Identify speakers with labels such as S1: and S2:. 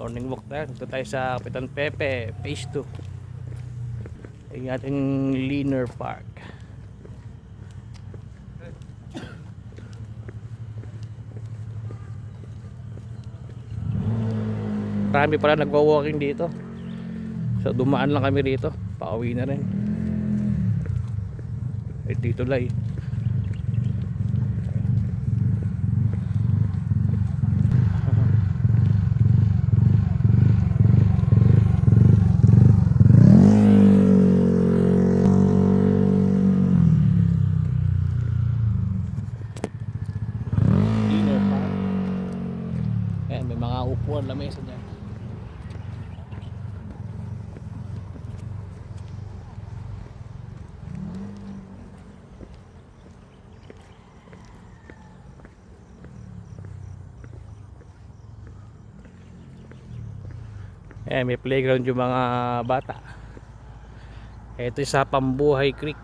S1: Morning walk tayo. Dito tayo sa Kapitan Pepe Phase 2. Yung ating Linear Park. Marami pala nagwa-walking dito. So dumaan lang kami rito. Pauwi na rin. Dito lang eh. Ayan, may mga upuan na mesa dyan. Ayan, may playground yung mga bata. Ito sa Pambuhay Creek.